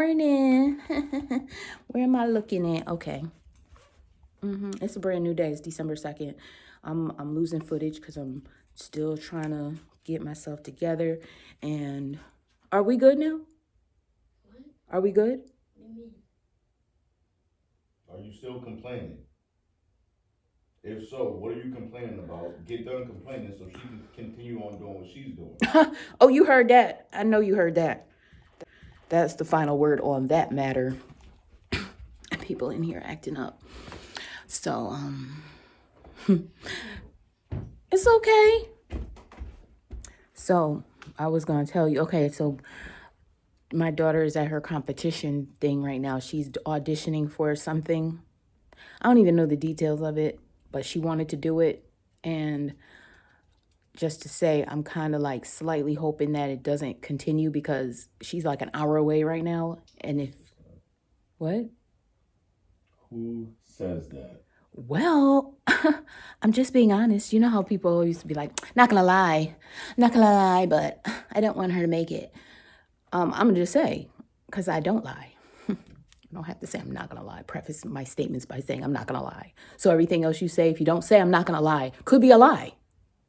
morning. Where am I looking at? Okay. It's a brand new day. It's December 2nd. I'm losing footage because I'm still trying to get myself together. And are we good now? What? Are we good? What do you mean? Are you still complaining? If so, what are you complaining about? Get done complaining so she can continue on doing what she's doing. Oh, you heard that. I know you heard that. That's the final word on that matter. People in here acting up. So, it's okay. So, I was going to tell you, okay, so my daughter is at her competition thing right now. She's auditioning for something. I don't even know the details of it, but she wanted to do it. And just to say, I'm kind of like slightly hoping that it doesn't continue because she's like an hour away right now. And if, what? Who says that? Well, I'm just being honest. You know how people used to be like, not gonna lie, but I don't want her to make it. I'm gonna just say, because I don't lie. I don't have to say I'm not gonna lie. Preface my statements by saying I'm not gonna lie. So everything else you say, if you don't say I'm not gonna lie, could be a lie.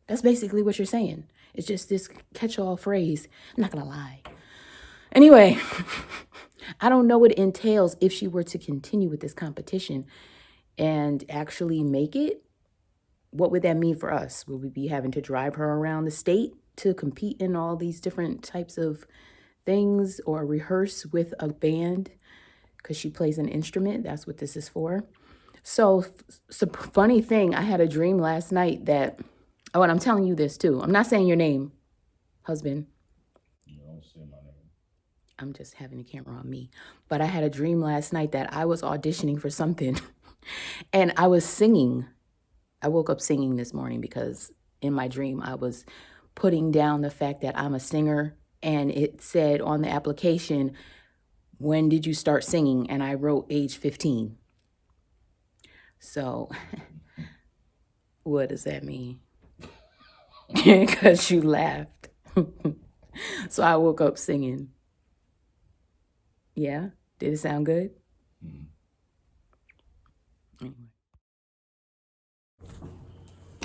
That's basically what you're saying. It's just this catch-all phrase, I'm not gonna lie. Anyway, I don't know what it entails if she were to continue with this competition and actually make it. What would that mean for us? Would we be having to drive her around the state to compete in all these different types of things or rehearse with a band because she plays an instrument? That's what this is for. So it's a funny thing. I had a dream last night that, oh, and I'm telling you this too. I'm not saying your name, husband. You don't say my name. I'm just having the camera on me. But I had a dream last night that I was auditioning for something and I was singing. I woke up singing this morning because in my dream I was putting down the fact that I'm a singer, and it said on the application, when did you start singing? And I wrote age 15. So what does that mean? Because you laughed. So I woke up singing. Yeah? Did it sound good? Anyway.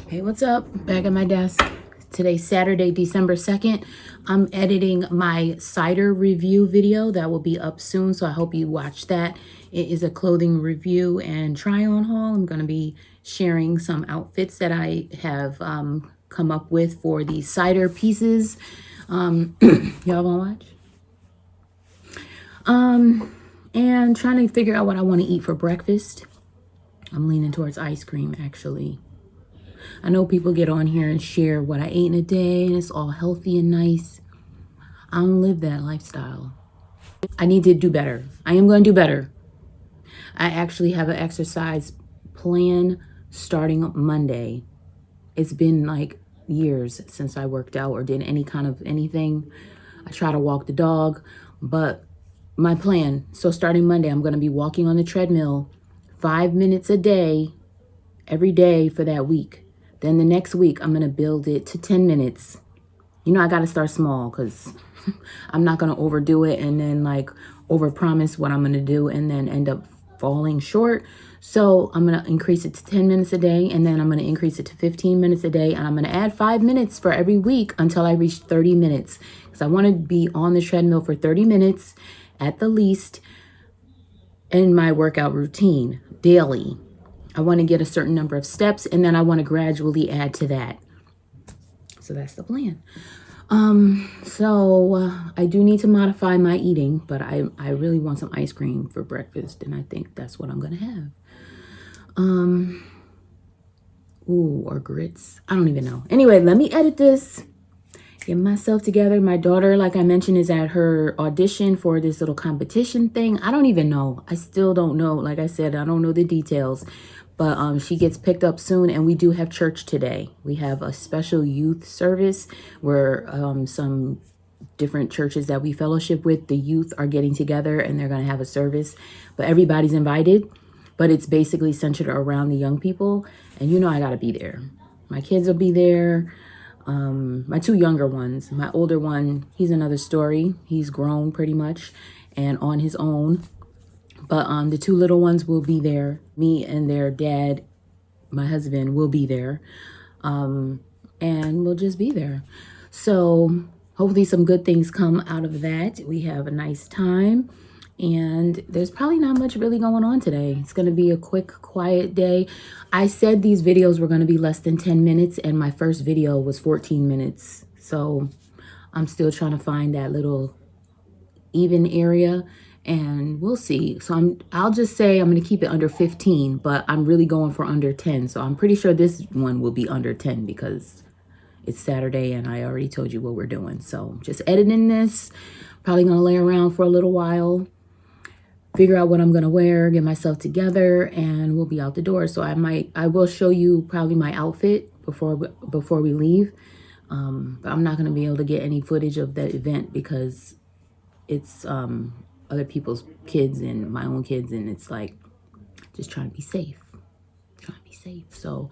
Hey, what's up? Back at my desk. Today's Saturday, December 2nd. I'm editing my cider review video that will be up soon, so I hope you watch that. It is a clothing review and try-on haul. I'm going to be sharing some outfits that I have come up with for the cider pieces. Y'all want to watch? And trying to figure out what I want to eat for breakfast. I'm leaning towards ice cream, actually. I know people get on here and share what I ate in a day and it's all healthy and nice. I don't live that lifestyle. I need to do better. I am going to do better. I actually have an exercise plan starting Monday. It's been like years since I worked out or did any kind of anything. I try to walk the dog, but my plan, so starting Monday, I'm going to be walking on the treadmill 5 minutes a day, every day for that week. Then the next week, I'm going to build it to 10 minutes. You know, I got to start small because I'm not going to overdo it and then like overpromise what I'm going to do and then end up falling short. So I'm going to increase it to 10 minutes a day, and then I'm going to increase it to 15 minutes a day. And I'm going to add 5 minutes for every week until I reach 30 minutes. Because I want to be on the treadmill for 30 minutes at the least in my workout routine daily. I want to get a certain number of steps, and then I want to gradually add to that. So that's the plan. I do need to modify my eating, but I really want some ice cream for breakfast, and I think that's what I'm going to have. Or grits. I don't even know. Anyway, let me edit this. Get myself together. My daughter, like I mentioned, is at her audition for this little competition thing. I don't even know. I still don't know. Like I said, I don't know the details. But she gets picked up soon, and we do have church today. We have a special youth service where some different churches that we fellowship with, the youth are getting together and they're going to have a service. But everybody's invited, but it's basically centered around the young people. And you know I got to be there. My kids will be there. My two younger ones. My older one, he's another story. He's grown pretty much. and on his own. But the 2 little ones will be there. Me and their dad, my husband, will be there. And we'll just be there. So hopefully some good things come out of that. We have a nice time. And there's probably not much really going on today. It's going to be a quick, quiet day. I said these videos were going to be less than 10 minutes. And my first video was 14 minutes. So I'm still trying to find that little even area. And we'll see. So I'll just say I'm going to keep it under 15, but I'm really going for under 10. So I'm pretty sure this one will be under 10 because it's Saturday and I already told you what we're doing. So just editing this, probably going to lay around for a little while, figure out what I'm going to wear, get myself together, and we'll be out the door. So I will show you probably my outfit before we leave. But I'm not going to be able to get any footage of the event because it's, other people's kids and my own kids, and it's like just trying to be safe. So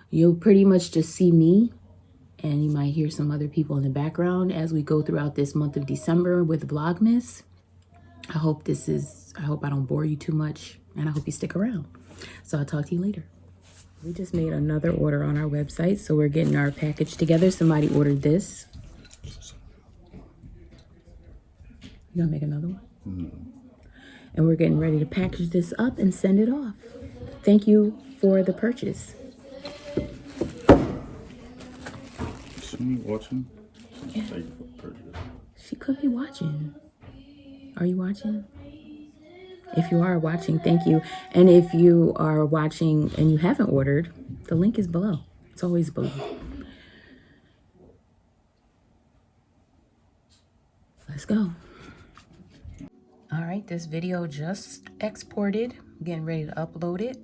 you'll pretty much just see me, and you might hear some other people in the background as we go throughout this month of December with Vlogmas. I hope I don't bore you too much, and I hope you stick around. So I'll talk to you later. We just made another order on our website, so we're getting our package together. Somebody ordered this. You gonna make another one? And we're getting ready to package this up and send it off. Thank you for the purchase. Is she watching? Yeah. Thank you for the purchase. She could be watching. Are you watching? If you are watching, thank you. And if you are watching and you haven't ordered, the link is below. It's always below. Let's go. All right, this video just exported. I'm getting ready to upload it.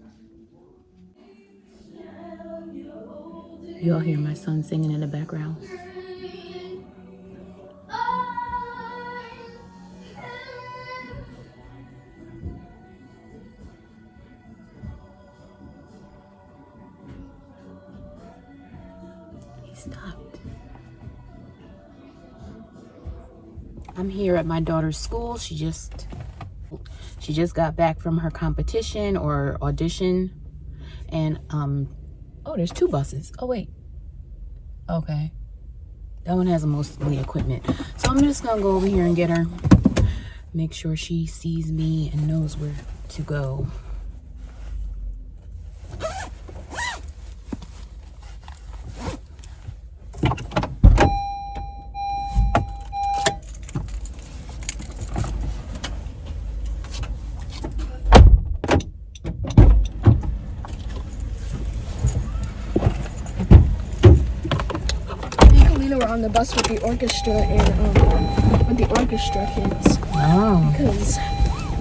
You all hear my son singing in the background. He stopped. I'm here at my daughter's school. She just got back from her competition or audition, and oh, there's 2 buses. Oh wait, okay, that one has mostly equipment. So I'm just gonna go over here and get her, make sure she sees me and knows where to go. We're on the bus with the orchestra and with the orchestra kids. Oh. Because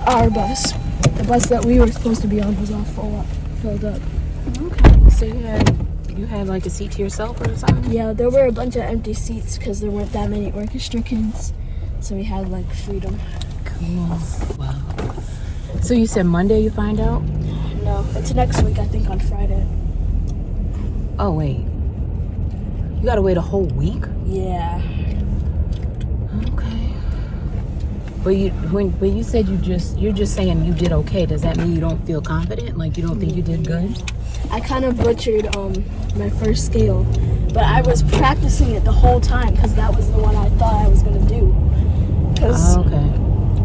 our bus, the bus that we were supposed to be on, was all filled up. Okay. So you had like a seat to yourself or something? Yeah, there were a bunch of empty seats because there weren't that many orchestra kids. So we had like freedom. Cool. Wow. So you said Monday you find out? No, it's next week, I think, on Friday. Oh wait. You gotta wait a whole week? Yeah. Okay. But when you said you're just saying you did okay, does that mean you don't feel confident? Like you don't think you did good? I kind of butchered my first scale, but I was practicing it the whole time because that was the one I thought I was gonna do. Because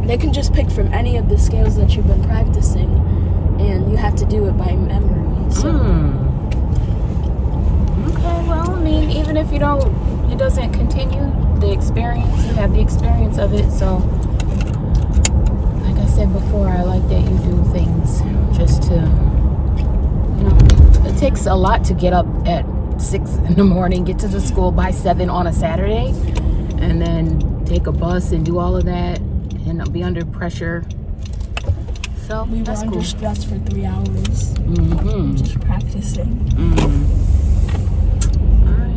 they can just pick from any of the scales that you've been practicing, and you have to do it by memory. So. Okay, well, I mean, even if it doesn't continue the experience, you have the experience of it. So, like I said before, I like that you do things just to, it takes a lot to get up at 6 in the morning, get to the school by 7 on a Saturday, and then take a bus and do all of that and be under pressure. So, we were under stress for 3 hours. Just practicing. All right.